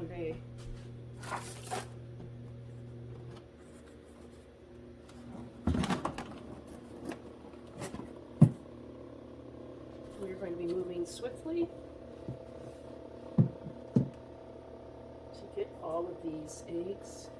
one day. We're going to be moving swiftly to get all of these eggs.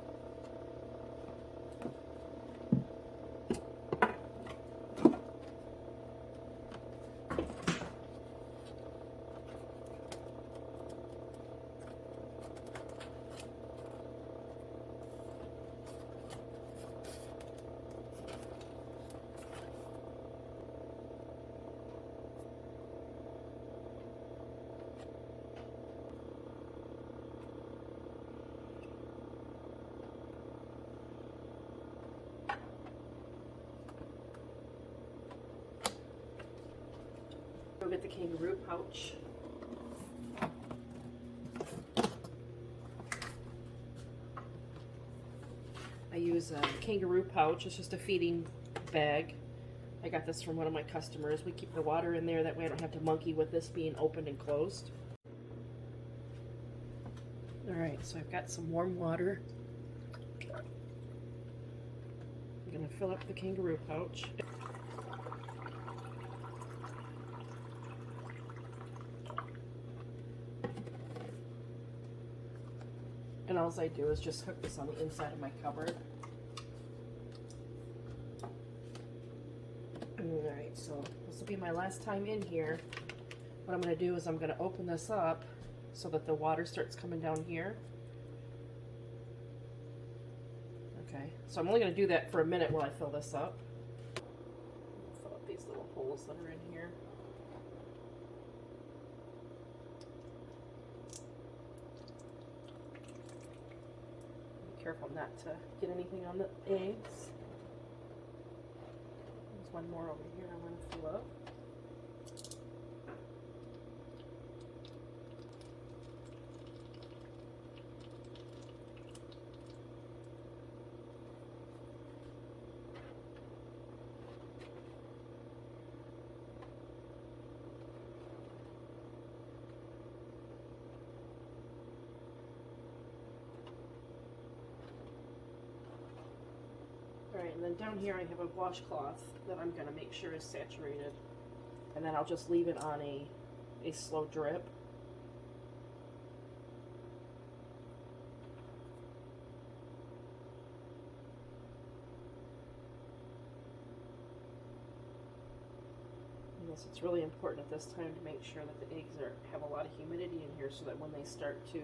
Go get the kangaroo pouch. I use a kangaroo pouch. It's just a feeding bag. I got this from one of my customers. We keep the water in there, that way I don't have to monkey with this being opened and closed. Alright, so I've got some warm water. I'm going to fill up the kangaroo pouch. And all I do is just hook this on the inside of my cupboard. Alright, so this will be my last time in here. What I'm going to do is I'm going to open this up so that the water starts coming down here. Okay, so I'm only going to do that for a minute while I fill this up. Fill up these little holes that are in here. Careful not to get anything on the eggs. There's one more over here I want to fill up. Alright, and then down here I have a washcloth that I'm going to make sure is saturated. And then I'll just leave it on a slow drip. And this, it's really important at this time to make sure that the eggs have a lot of humidity in here so that when they start to,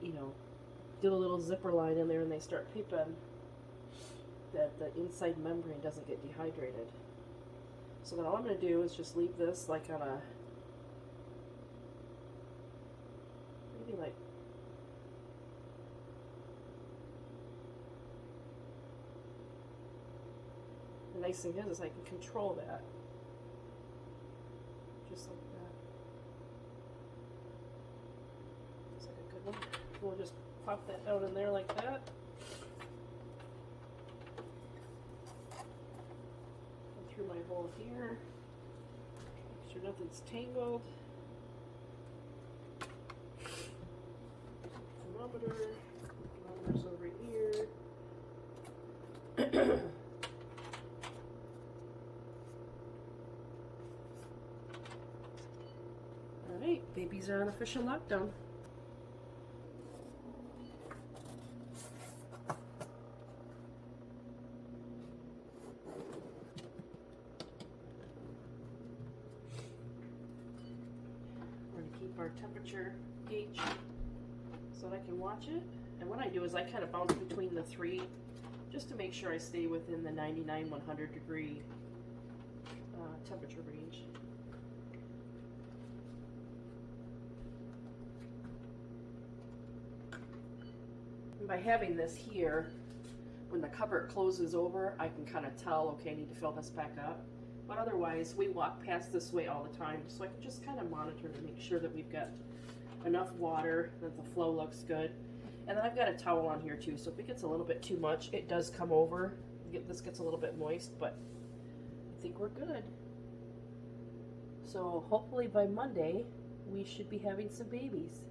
you know, do a little zipper line in there and they start peeping, that the inside membrane doesn't get dehydrated. So then all I'm going to do is just leave this like on a, maybe like, the nice thing is I can control that, just like that. Looks like a good one. We'll just pop that down in there like that. Go through my hole here. Make sure nothing's tangled. Thermometer's over here. Alright, babies are on official lockdown. Our temperature gauge so that I can watch it. And what I do is I kind of bounce between the three just to make sure I stay within the 99, 100 degree temperature range. And by having this here, when the cupboard closes over, I can kind of tell, okay, I need to fill this back up. But otherwise, we walk past this way all the time, so I can just kind of monitor to make sure that we've got enough water, that the flow looks good. And then I've got a towel on here too, so if it gets a little bit too much, it does come over. This gets a little bit moist, but I think we're good. So hopefully by Monday, we should be having some babies.